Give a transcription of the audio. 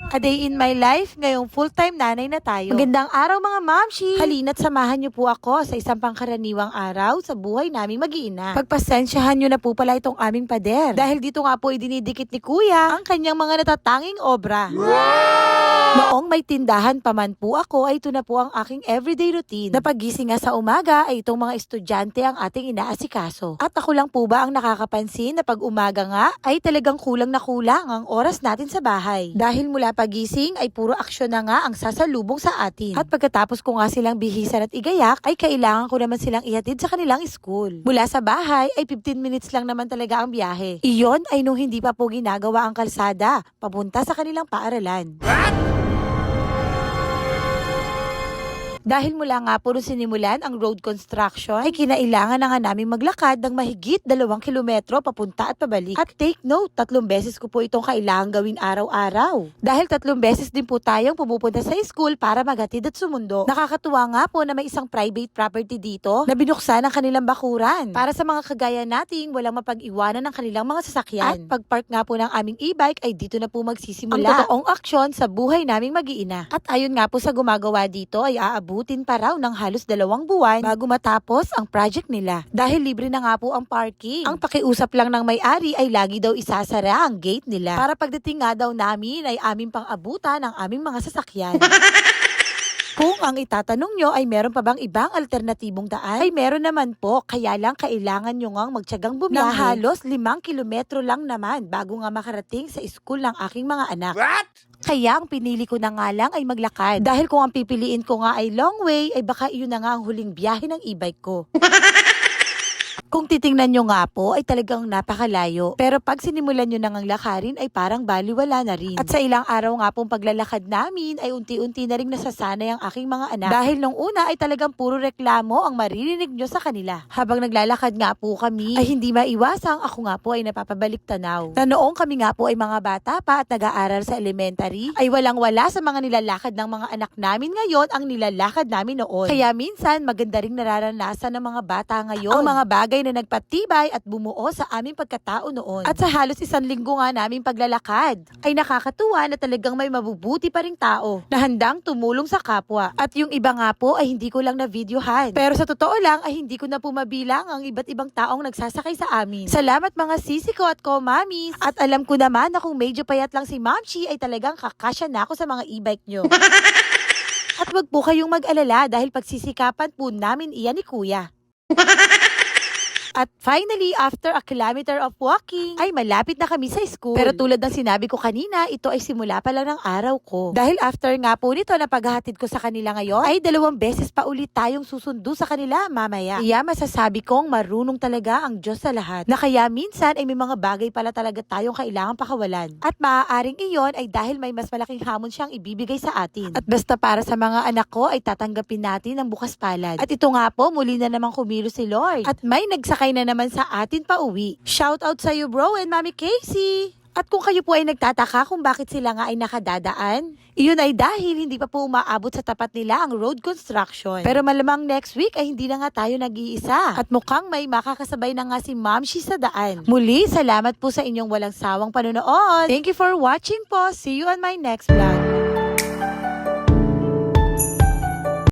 A day in my life, ngayong full-time nanay na tayo. Magandang araw mga mamshi! Halina't samahan niyo po ako sa isang pangkaraniwang araw sa buhay naming mag-iina. Pagpasensyahan niyo na po pala itong aming pader. Dahil dito nga po idinidikit ni Kuya ang kanyang mga natatanging obra. Noong may tindahan pa man po ako, ay ito na po ang aking everyday routine. Napagising nga sa umaga ay itong mga estudyante ang ating inaasikaso. At ako lang po ba ang nakakapansin na pag umaga nga ay talagang kulang na kulang ang oras natin sa bahay. Dahil mula pagising ay puro aksyon na nga ang sasalubong sa atin. At pagkatapos ko nga silang bihisan at igayak, ay kailangan ko naman silang ihatid sa kanilang school. Mula sa bahay ay 15 minutes lang naman talaga ang biyahe. Iyon ay nung hindi pa po ginagawa ang kalsada, papunta sa kanilang paaralan. Dahil mula nga po nung sinimulan ang road construction, ay kinailangan na nga namin maglakad ng mahigit 2 kilometro papunta at pabalik. At take note, 3 beses ko po itong kailangan gawin araw-araw. Dahil 3 beses din po tayong pumupunta sa school para maghatid at sumundo. Nakakatuwa nga po na may isang private property dito na binuksan ang kanilang bakuran para sa mga kagaya nating walang mapag-iwanan ng kanilang mga sasakyan. At pagpark nga po ng aming e-bike ay dito na po magsisimula ang totoong aksyon sa buhay naming mag-iina. At ayon nga po sa gumagawa dito ay aabutin pa raw ng halos 2 buwan bago matapos ang project nila. Dahil libre na nga po ang parking. Ang pakiusap lang ng may-ari ay lagi daw isasara ang gate nila para pagdating nga daw namin ay aming pang-abutan ang aming mga sasakyan. Kung ang itatanong nyo ay meron pa bang ibang alternatibong daan, ay meron naman po, kaya lang kailangan nyo ngang magtiyagang bumiyahe. Ng halos 5 kilometro lang naman bago nga makarating sa school ng aking mga anak. What? Kaya ang pinili ko na nga lang ay maglakad. Dahil kung ang pipiliin ko nga ay long way, ay baka iyon na nga ang huling biyahe ng e-bike ko. Kung titingnan nyo nga po ay talagang napakalayo. Pero pag sinimulan nyo nang ang lakarin ay parang baliwala na rin. At sa ilang araw nga pong paglalakad namin ay unti-unti na rin nasasanay ang aking mga anak. Dahil nung una ay talagang puro reklamo ang maririnig nyo sa kanila. Habang naglalakad nga po kami ay hindi maiwasang ako nga po ay napapabalik tanaw. Na noong kami nga po ay mga bata pa at nag-aaral sa elementary ay walang-wala sa mga nilalakad ng mga anak namin ngayon ang nilalakad namin noon. Kaya minsan maganda ring nararanasan ng mga bata ngayon ang mga bagay na nagpatibay at bumuo sa aming pagkatao noon. At sa halos 1 linggo nga naming paglalakad, ay nakakatuwa na talagang may mabubuti pa ring tao na handang tumulong sa kapwa. At yung iba nga po ay hindi ko lang na-videohan. Pero sa totoo lang ay hindi ko na po mabilang ang iba't ibang taong nagsasakay sa amin. Salamat mga sisi ko at ko-mamis. At alam ko naman na kung medyo payat lang si Mamshi ay talagang kakasya na ako sa mga e-bike nyo. At wag po kayong mag-alala dahil pagsisikapan po namin iyan ni Kuya. At finally, after a kilometer of walking, ay malapit na kami sa school. Pero tulad ng sinabi ko kanina, ito ay simula pa lang ng araw ko. Dahil after nga po nito na paghahatid ko sa kanila ngayon, ay 2 beses pa ulit tayong susundo sa kanila mamaya. Kaya masasabi kong marunong talaga ang Diyos sa lahat. Na kaya minsan ay may mga bagay pala talaga tayong kailangang pakawalan. At maaaring iyon ay dahil may mas malaking hamon siyang ibibigay sa atin. At basta para sa mga anak ko ay tatanggapin natin ang bukas palad. At ito nga po, muli na namang kumilos si Lord. At may nagsakay na naman sa atin pa uwi. Shout out sa you bro and Mami Casey! At kung kayo po ay nagtataka kung bakit sila nga ay nakadadaan, iyon ay dahil hindi pa po umaabot sa tapat nila ang road construction. Pero malamang next week ay hindi na nga tayo nag-iisa. At mukhang may makakasabay na nga si Mamshi sa daan. Muli, salamat po sa inyong walang sawang panonood. Thank you for watching po. See you on my next vlog.